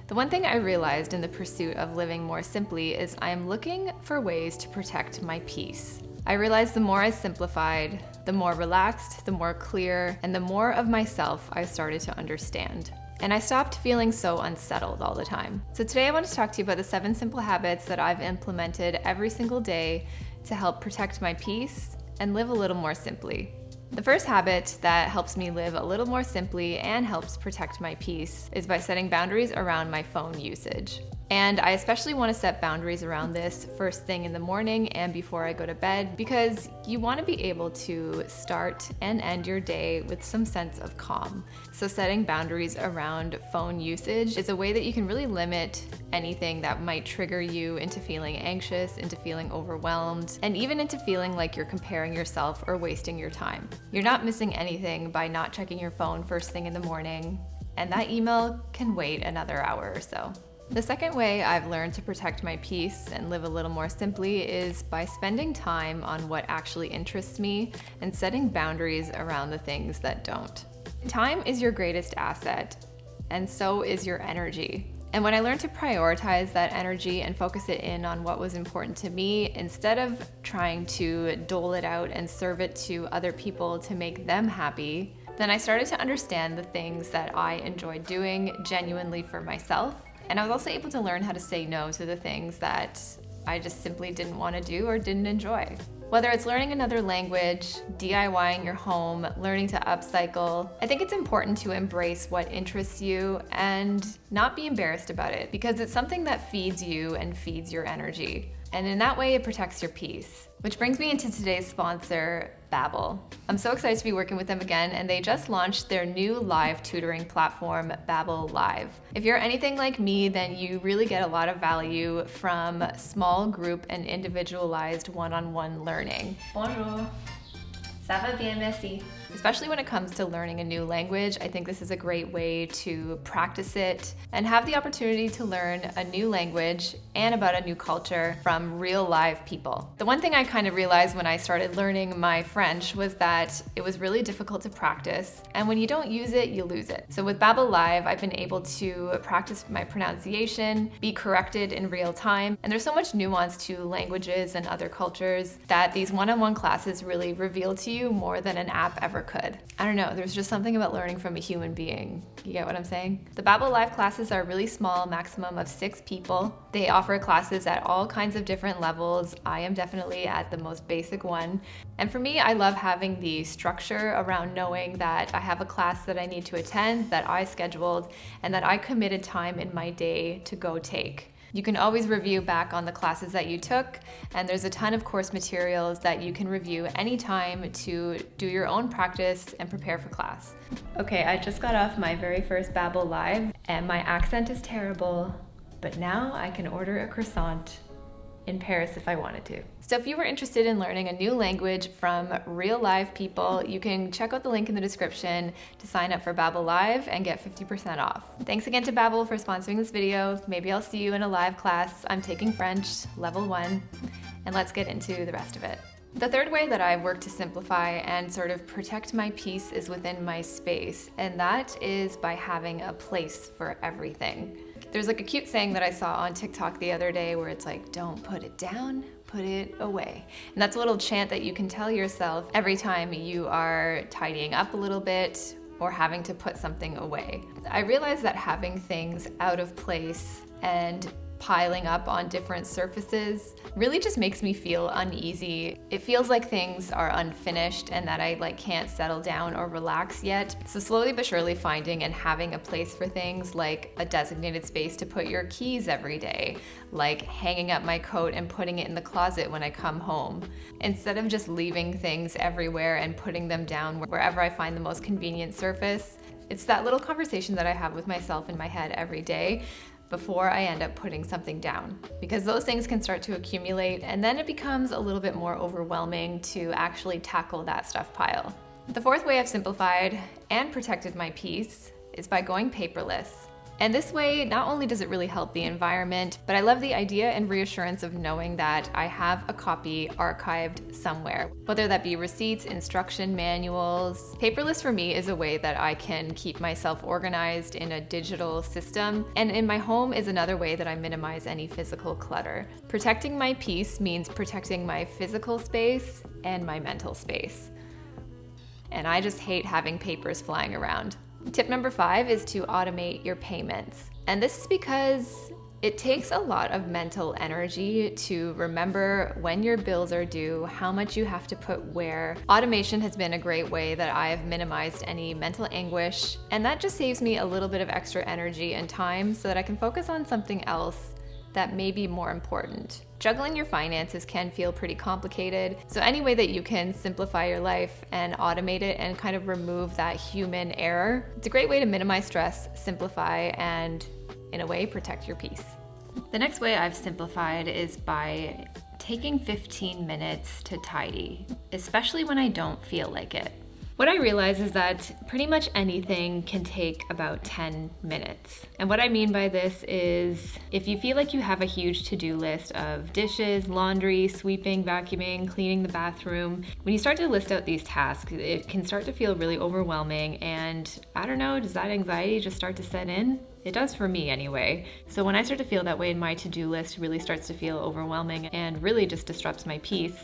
The one thing I realized in the pursuit of living more simply is I am looking for ways to protect my peace. I realized the more I simplified, the more relaxed, the more clear, and the more of myself I started to understand. And I stopped feeling so unsettled all the time. So today I want to talk to you about the 7 simple habits that I've implemented every single day to help protect my peace and live a little more simply. The first habit that helps me live a little more simply and helps protect my peace is by setting boundaries around my phone usage. And I especially want to set boundaries around this first thing in the morning and before I go to bed, because you want to be able to start and end your day with some sense of calm. So setting boundaries around phone usage is a way that you can really limit anything that might trigger you into feeling anxious, into feeling overwhelmed, and even into feeling like you're comparing yourself or wasting your time. You're not missing anything by not checking your phone first thing in the morning, and that email can wait another hour or so. The second way I've learned to protect my peace and live a little more simply is by spending time on what actually interests me and setting boundaries around the things that don't. Time is your greatest asset, and so is your energy. And when I learned to prioritize that energy and focus it in on what was important to me, instead of trying to dole it out and serve it to other people to make them happy, then I started to understand the things that I enjoyed doing genuinely for myself. And I was also able to learn how to say no to the things that I just simply didn't want to do or didn't enjoy. Whether it's learning another language, DIYing your home, learning to upcycle, I think it's important to embrace what interests you and not be embarrassed about it, because it's something that feeds you and feeds your energy. And in that way, it protects your peace. Which brings me into today's sponsor, Babbel. I'm so excited to be working with them again, and they just launched their new live tutoring platform, Babbel Live. If you're anything like me, then you really get a lot of value from small group and individualized one-on-one learning. Bonjour. Ça va bien, merci. Especially when it comes to learning a new language, I think this is a great way to practice it and have the opportunity to learn a new language and about a new culture from real live people. The one thing I kind of realized when I started learning my French was that it was really difficult to practice, and when you don't use it, you lose it. So with Babbel Live, I've been able to practice my pronunciation, be corrected in real time, and there's so much nuance to languages and other cultures that these one-on-one classes really reveal to you more than an app ever could. I don't know, there's just something about learning from a human being. You get what I'm saying? The Babbel Live classes are really small, maximum of 6 people. They offer classes at all kinds of different levels. I am definitely at the most basic one. And for me, I love having the structure around knowing that I have a class that I need to attend, that I scheduled, and that I committed time in my day to go take. You can always review back on the classes that you took, and there's a ton of course materials that you can review anytime to do your own practice and prepare for class. Okay, I just got off my very first Babbel Live, and my accent is terrible, but now I can order a croissant in Paris if I wanted to. So if you were interested in learning a new language from real live people, you can check out the link in the description to sign up for Babbel Live and get 50% off. Thanks again to Babbel for sponsoring this video. Maybe I'll see you in a live class. I'm taking French, level 1, and let's get into the rest of it. The third way that I work to simplify and sort of protect my peace is within my space, and that is by having a place for everything. There's like a cute saying that I saw on TikTok the other day where it's like, don't put it down, put it away. And that's a little chant that you can tell yourself every time you are tidying up a little bit or having to put something away. I realized that having things out of place and piling up on different surfaces really just makes me feel uneasy. It feels like things are unfinished and that I can't settle down or relax yet. So slowly but surely finding and having a place for things, like a designated space to put your keys every day, like hanging up my coat and putting it in the closet when I come home, instead of just leaving things everywhere and putting them down wherever I find the most convenient surface. It's that little conversation that I have with myself in my head every day before I end up putting something down, because those things can start to accumulate and then it becomes a little bit more overwhelming to actually tackle that stuff pile. The fourth way I've simplified and protected my peace is by going paperless. And this way, not only does it really help the environment, but I love the idea and reassurance of knowing that I have a copy archived somewhere, whether that be receipts, instruction manuals. Paperless for me is a way that I can keep myself organized in a digital system, and in my home is another way that I minimize any physical clutter. Protecting my peace means protecting my physical space and my mental space. And I just hate having papers flying around. Tip number 5 is to automate your payments. And this is because it takes a lot of mental energy to remember when your bills are due, how much you have to put where. Automation has been a great way that I have minimized any mental anguish, and that just saves me a little bit of extra energy and time so that I can focus on something else that may be more important. Juggling your finances can feel pretty complicated, so any way that you can simplify your life and automate it and kind of remove that human error, it's a great way to minimize stress, simplify, and in a way, protect your peace. The next way I've simplified is by taking 15 minutes to tidy, especially when I don't feel like it. What I realize is that pretty much anything can take about 10 minutes. And what I mean by this is if you feel like you have a huge to-do list of dishes, laundry, sweeping, vacuuming, cleaning the bathroom, when you start to list out these tasks, it can start to feel really overwhelming, and I don't know, does that anxiety just start to set in? It does for me anyway. So when I start to feel that way and my to-do list really starts to feel overwhelming and really just disrupts my peace,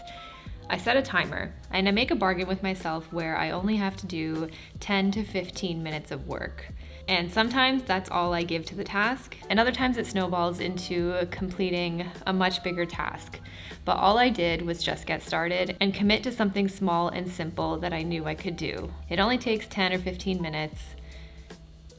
I set a timer and I make a bargain with myself where I only have to do 10 to 15 minutes of work. And sometimes that's all I give to the task, and other times it snowballs into completing a much bigger task. But all I did was just get started and commit to something small and simple that I knew I could do. It only takes 10 or 15 minutes,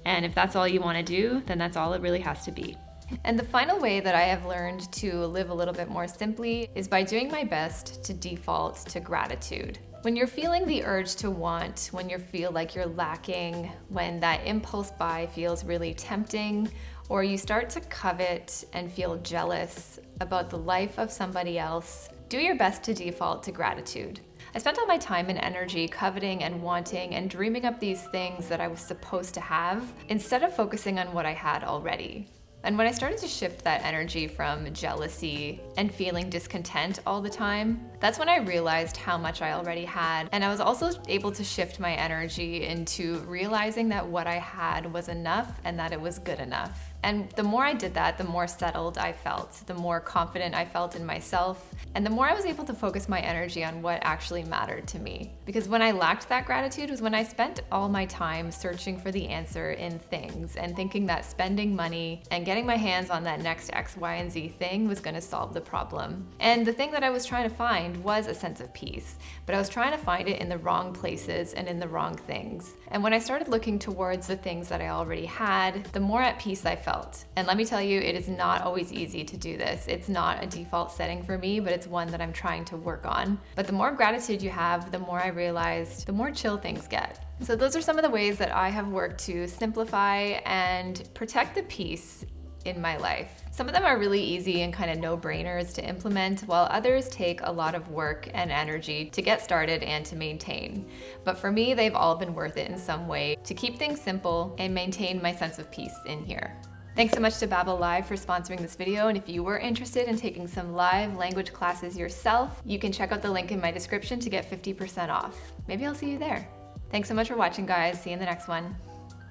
and if that's all you want to do, then that's all it really has to be. And the final way that I have learned to live a little bit more simply is by doing my best to default to gratitude. When you're feeling the urge to want, when you feel like you're lacking, when that impulse buy feels really tempting, or you start to covet and feel jealous about the life of somebody else, do your best to default to gratitude. I spent all my time and energy coveting and wanting and dreaming up these things that I was supposed to have instead of focusing on what I had already. And when I started to shift that energy from jealousy and feeling discontent all the time, that's when I realized how much I already had. And I was also able to shift my energy into realizing that what I had was enough and that it was good enough. And the more I did that, the more settled I felt, the more confident I felt in myself, and the more I was able to focus my energy on what actually mattered to me. Because when I lacked that gratitude was when I spent all my time searching for the answer in things and thinking that spending money and getting my hands on that next X, Y, and Z thing was going to solve the problem. And the thing that I was trying to find was a sense of peace, but I was trying to find it in the wrong places and in the wrong things. And when I started looking towards the things that I already had, the more at peace I felt. And let me tell you, it is not always easy to do this. It's not a default setting for me, but it's one that I'm trying to work on. But the more gratitude you have, the more I realized, the more chill things get. So those are some of the ways that I have worked to simplify and protect the peace in my life. Some of them are really easy and kind of no-brainers to implement, while others take a lot of work and energy to get started and to maintain. But for me, they've all been worth it in some way to keep things simple and maintain my sense of peace in here. Thanks so much to Babbel Live for sponsoring this video, and if you were interested in taking some live language classes yourself, you can check out the link in my description to get 50% off. Maybe I'll see you there. Thanks so much for watching, guys. See you in the next one.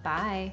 Bye.